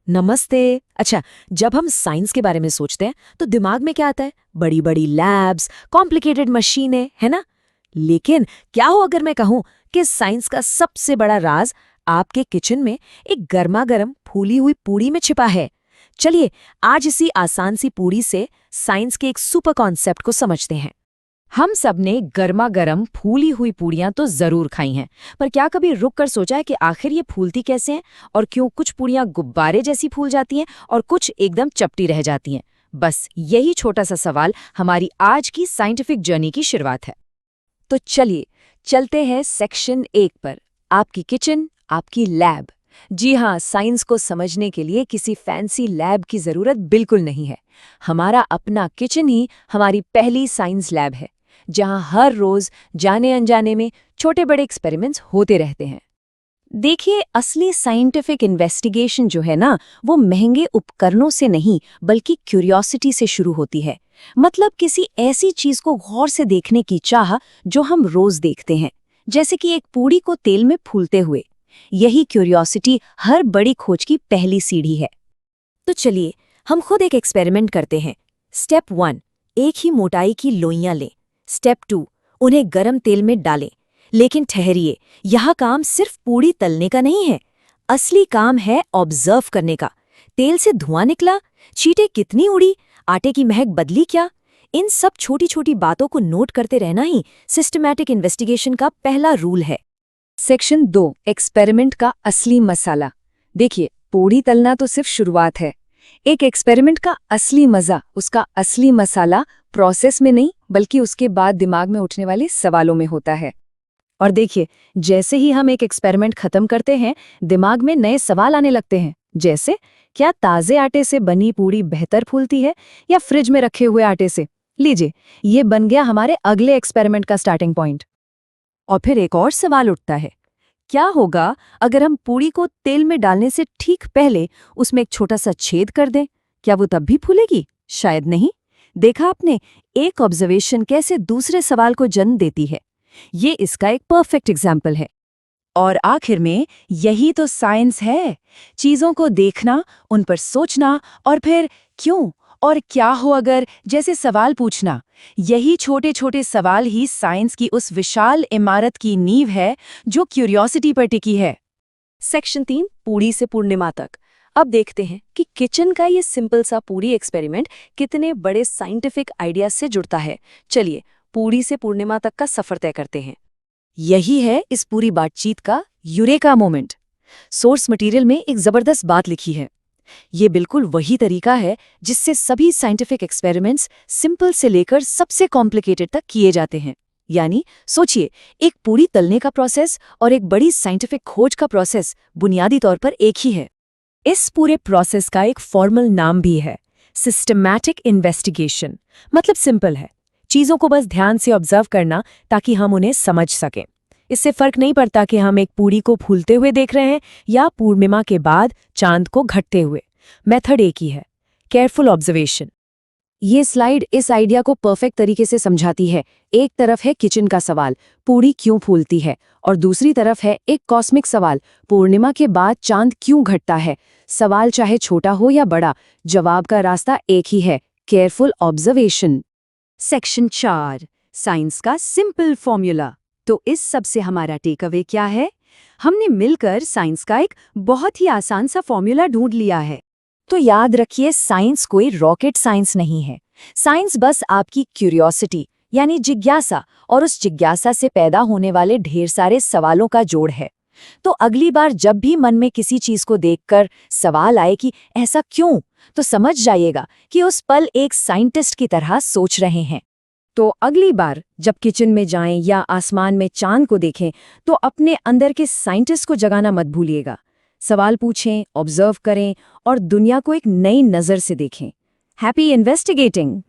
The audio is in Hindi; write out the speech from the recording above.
नमस्ते। अच्छा, जब हम साइंस के बारे में सोचते हैं तो दिमाग में क्या आता है? बड़ी बड़ी लैब्स, कॉम्प्लिकेटेड मशीनें, है ना? लेकिन क्या हो अगर मैं कहूं कि साइंस का सबसे बड़ा राज आपके किचन में एक गर्मा गर्म फूली हुई पूड़ी में छिपा है। चलिए, आज इसी आसान सी पूड़ी से साइंस के एक सुपर कॉन्सेप्ट को समझते हैं। हम सब ने गर्मा गर्म फूली हुई पूड़ियां तो जरूर खाई हैं, पर क्या कभी रुक कर सोचा है कि आखिर ये फूलती कैसे हैं और क्यों कुछ पूड़ियां गुब्बारे जैसी फूल जाती हैं और कुछ एकदम चपटी रह जाती हैं? बस यही छोटा सा सवाल हमारी आज की साइंटिफिक जर्नी की शुरुआत है। तो चलिए, चलते हैं सेक्शन 1 पर। आपकी किचन, आपकी लैब। जी हाँ, साइंस को समझने के लिए किसी फैंसी लैब की जरूरत बिल्कुल नहीं है। हमारा अपना किचन ही हमारी पहली साइंस लैब है, जहां हर रोज जाने अनजाने में छोटे बड़े एक्सपेरिमेंट्स होते रहते हैं। देखिए, असली साइंटिफिक इन्वेस्टिगेशन जो है ना, वो महंगे उपकरणों से नहीं बल्कि क्यूरियोसिटी से शुरू होती है। मतलब किसी ऐसी चीज को गौर से देखने की चाह जो हम रोज देखते हैं, जैसे कि एक पूड़ी को तेल में फूलते हुए। यही क्यूरियोसिटी हर बड़ी खोज की पहली सीढ़ी है। तो चलिए, हम खुद एक एक्सपेरिमेंट करते हैं। स्टेप 1, एक ही मोटाई की लोइयां लें। स्टेप 2, उन्हें गरम तेल में डालें। लेकिन ठहरिए, यह काम सिर्फ पूड़ी तलने का नहीं है। असली काम है ऑब्जर्व करने का। तेल से धुआं निकला, छींटे कितनी उड़ी, आटे की महक बदली क्या? इन सब छोटी छोटी बातों को नोट करते रहना ही सिस्टमैटिक इन्वेस्टिगेशन का पहला रूल है। सेक्शन 2, एक्सपेरिमेंट का असली मसाला। देखिए, पूड़ी तलना तो सिर्फ शुरुआत है। एक एक्सपेरिमेंट का असली मजा, उसका असली मसाला प्रोसेस में नहीं बल्कि उसके बाद दिमाग में उठने वाले सवालों में होता है। और देखिए, जैसे ही हम एक एक्सपेरिमेंट खत्म करते हैं, दिमाग में नए सवाल आने लगते हैं। जैसे, क्या ताजे आटे से बनी पूड़ी बेहतर फूलती है या फ्रिज में रखे हुए आटे से? लीजिए, ये बन गया हमारे अगले एक्सपेरिमेंट का स्टार्टिंग पॉइंट। और फिर एक और सवाल उठता है, क्या होगा अगर हम पूड़ी को तेल में डालने से ठीक पहले उसमें एक छोटा सा छेद कर दें? क्या वो तब भी फूलेगी? शायद नहीं। देखा आपने, एक ऑब्जर्वेशन कैसे दूसरे सवाल को जन्म देती है। ये इसका एक परफेक्ट एग्जाम्पल है। और आखिर में यही तो साइंस है, चीजों को देखना, उन पर सोचना और फिर क्यों और क्या हो अगर जैसे सवाल पूछना। यही छोटे छोटे सवाल ही साइंस की उस विशाल इमारत की नींव है जो क्यूरियोसिटी पर टिकी है। सेक्शन 3, पूड़ी से पूर्णिमा तक। अब देखते हैं कि किचन का ये सिंपल सा पूरी एक्सपेरिमेंट कितने बड़े साइंटिफिक आइडियाज से जुड़ता है। चलिए, पूड़ी से पूर्णिमा तक का सफर तय करते हैं। यही है इस पूरी बातचीत का यूरेका मोमेंट। सोर्स मटेरियल में एक जबरदस्त बात लिखी है। ये बिल्कुल वही तरीका है जिससे सभी साइंटिफिक एक्सपेरिमेंट्स सिंपल से लेकर सबसे कॉम्प्लिकेटेड तक किए जाते हैं। यानी सोचिए, एक पूरी तलने का प्रोसेस और एक बड़ी साइंटिफिक खोज का प्रोसेस बुनियादी तौर पर एक ही है। इस पूरे प्रोसेस का एक फॉर्मल नाम भी है, सिस्टमैटिक इन्वेस्टिगेशन। मतलब सिंपल है, चीजों को बस ध्यान से ऑब्जर्व करना ताकि हम उन्हें समझ सकें। इससे फर्क नहीं पड़ता कि हम एक पूड़ी को फूलते हुए देख रहे हैं या पूर्णिमा के बाद चांद को घटते हुए। मेथड एक ही है, केयरफुल ऑब्जर्वेशन। ये स्लाइड इस आइडिया को परफेक्ट तरीके से समझाती है। एक तरफ है किचन का सवाल, पूड़ी क्यों फूलती है, और दूसरी तरफ है एक कॉस्मिक सवाल, पूर्णिमा के बाद चांद क्यों घटता है। सवाल चाहे छोटा हो या बड़ा, जवाब का रास्ता एक ही है, केयरफुल ऑब्जर्वेशन। सेक्शन 4, साइंस का सिंपल फॉर्मूला। तो इस सब से हमारा टेक अवे क्या है? हमने मिलकर साइंस का एक बहुत ही आसान सा फॉर्मूला ढूंढ लिया है। तो याद रखिए, साइंस कोई रॉकेट साइंस नहीं है। साइंस बस आपकी क्यूरियोसिटी यानी जिज्ञासा और उस जिज्ञासा से पैदा होने वाले ढेर सारे सवालों का जोड़ है। तो अगली बार जब भी मन में किसी चीज को देखकर सवाल आए कि ऐसा क्यों, तो समझ जाइएगा कि उस पल एक साइंटिस्ट की तरह सोच रहे हैं। तो अगली बार जब किचन में जाएं या आसमान में चांद को देखें, तो अपने अंदर के साइंटिस्ट को जगाना मत भूलिएगा। सवाल पूछें, ऑब्जर्व करें और दुनिया को एक नई नज़र से देखें। Happy investigating.